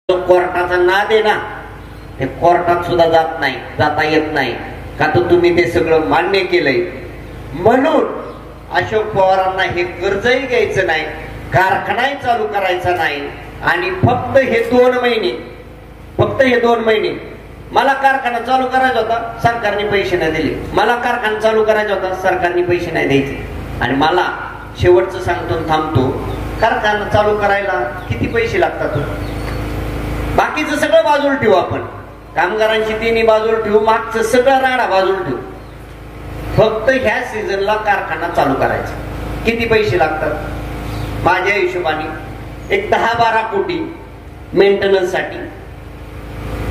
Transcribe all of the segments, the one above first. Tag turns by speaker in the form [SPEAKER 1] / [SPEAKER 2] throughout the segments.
[SPEAKER 1] कोर्टाचा नाद आहे ना, ते कोर्टात सुद्धा जाता येत नाही का? तर तुम्ही ते सगळं मान्य केलंय म्हणून अशोक पवारांना हे कर्जही घ्यायचं नाही, कारखानाही चालू करायचा नाही. आणि फक्त हे 2 महिने मला कारखाना चालू करायचा होता, सरकारने पैसे नाही दिले. मला कारखाना चालू करायचा होता, सरकारने पैसे नाही द्यायचे. आणि मला शेवटचं सांगतो थांबतो, कारखाना चालू करायला किती पैसे लागतात? बाकीचं सगळं बाजूला ठेवू, आपण कामगारांची तिन्ही बाजूला ठेवू, मागचं सगळं राडा बाजूला ठेवू. फक्त ह्या सीझनला कारखाना चालू करायचा किती पैसे लागतात? माझ्या हिशोबाने एक 10-12 कोटी मेंटेनन्स साठी,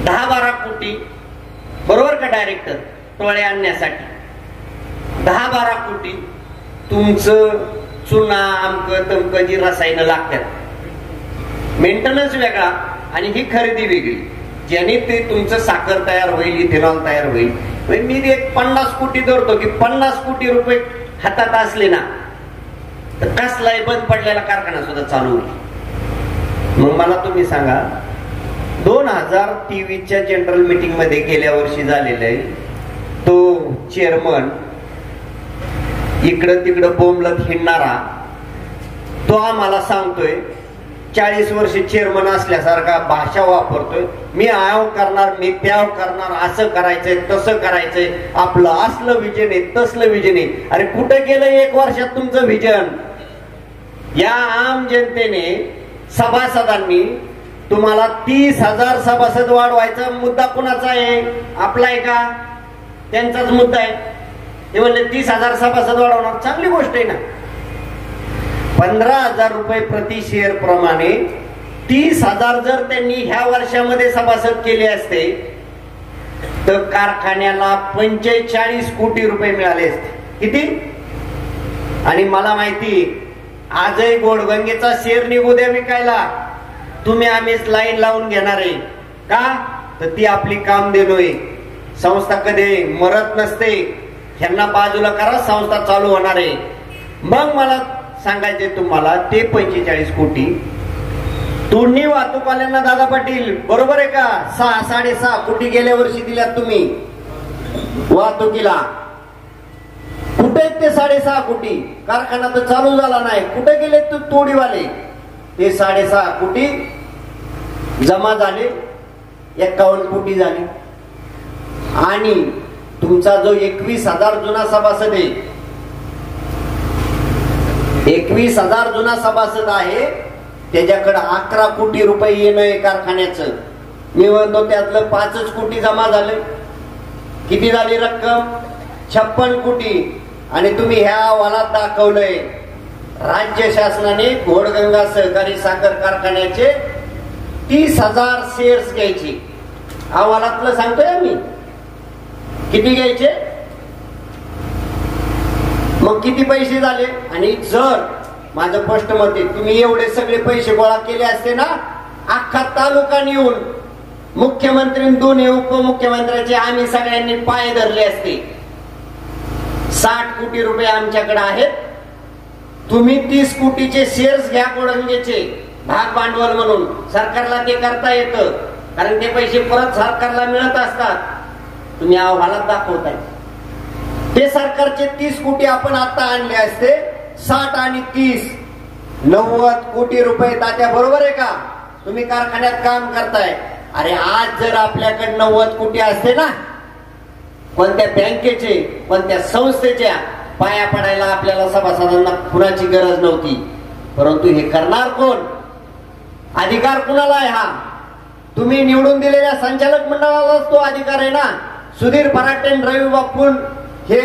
[SPEAKER 1] 10-12 कोटी बरोबर का डायरेक्टर टोळे आणण्यासाठी, 10-12 कोटी तुमचं चुना अमकं तमकं जी रसायनं लागतात, मेंटेनन्स वेगळा आणि ही खरेदी वेगळी, ज्याने ते तुमचं साखर तयार होईल, इथेनॉल तयार होईल. मी एक 50 कोटी धरतो की 50 कोटी रुपये हातात असले ना तर कसलाही बंद पडलेला कारखाना सुद्धा चालू होईल. मग मला तुम्ही सांगा, 2023च्या जनरल मीटिंग मध्ये गेल्या वर्षी झालेलं आहे, तो चेअरमन इकडं तिकडं बोंबलत हिंडणारा तो आम्हाला सांगतोय 40 वर्ष चेअरमन असल्यासारखा भाषा वापरतोय. मी आव करणार, मी त्याव करणार, असं करायचंय तसं करायचंय, आपलं असलं विजन आहे तसलं विजन आहे. अरे कुठे गेलं 1 वर्षात तुमचं विजन? या आम जनतेने सभासदांनी तुम्हाला 30,000 सभासद वाढवायचा मुद्दा कुणाचा आहे? आपला आहे का? त्यांचाच मुद्दा आहे. ते म्हणले 30,000 सभासद वाढवणार, चांगली गोष्ट आहे ना. 15,000 रुपये प्रति शेअर प्रमाणे 30,000 जर त्यांनी ह्या वर्षामध्ये सभासद केले असते तर कारखान्याला 45 कोटी रुपये मिळाले असते. किती? आणि मला माहिती आजही गोडगंगेचा शेअर निघू द्या विकायला, तुम्ही आम्हीच लाईन लावून घेणार आहे का? तर ती आपली काम देणोय. संस्था कधी मरत नसते, ह्यांना बाजूला करा, संस्था चालू होणार आहे. मग मला सांगायचे तुम्हाला, ते 45 कोटी दोन्ही वाहतूकवाल्यांना, दादा पाटील बरोबर आहे का? 6-6.5 कोटी गेल्या वर्षी दिल्यात तुम्ही वाहतुकीला. कुठे आहेत ते 6.5 कोटी? कारखाना तर चालू झाला नाही, कुठे गेले तोडीवाले? ते 6.5 कोटी जमा झाले, 51 कोटी झाले. आणि तुमचा जो 21,000 जुना सभासद आहे, 21,000 जुना सभासद आहे, त्याच्याकडे 11 कोटी रुपये येणं कारखान्याचं. मी म्हणतो त्यातलं 5 कोटी जमा झाले. किती झाली रक्कम? 56 कोटी. आणि तुम्ही ह्या अहवालात दाखवलंय राज्य शासनाने घोडगंगा सहकारी साखर कारखान्याचे 30,000 शेअर्स घ्यायचे. अहवालातलं सांगतोय मी. किती घ्यायचे? मग किती पैसे झाले? आणि जर माझं स्पष्ट मत आहे, तुम्ही एवढे सगळे पैसे गोळा केले असते ना, अख्खा तालुका नेऊन मुख्यमंत्री, 2 उपमुख्यमंत्र्याचे आम्ही सगळ्यांनी पाय धरले असते. 60 कोटी रुपये आमच्याकडे आहेत, तुम्ही 30 कोटीचे शेअर्स घ्या गोडगंगेचे भाग भांडवल म्हणून. सरकारला ते करता येतं, कारण ते पैसे परत सरकारला मिळत असतात. तुम्ही अहवालात दाखवताय ते सरकारचे 30 कोटी आपण आता आणले असते. 60 आणि 30 90 कोटी रुपये तात्या, बरोबर आहे का? तुम्ही कारखान्यात काम करताय. अरे आज जर आपल्याकडे 90 कोटी असते ना, कोणत्या बँकेचे, कोणत्या संस्थेच्या पाया पडायला आपल्याला सभासदांना कुणाची गरज नव्हती. परंतु हे करणार कोण? अधिकार कुणाला आहे? हा तुम्ही निवडून दिलेल्या संचालक मंडळालाच तो अधिकार आहे ना. सुधीर फराटे, रवी बापून हे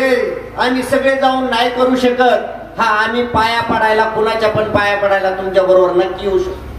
[SPEAKER 1] आम्ही सगळे जाऊन नाही करू शकत. हा आम्ही पाया पडायला, कुणाच्या पण पाया पडायला तुमच्या बरोबर नक्की येऊ शकतो.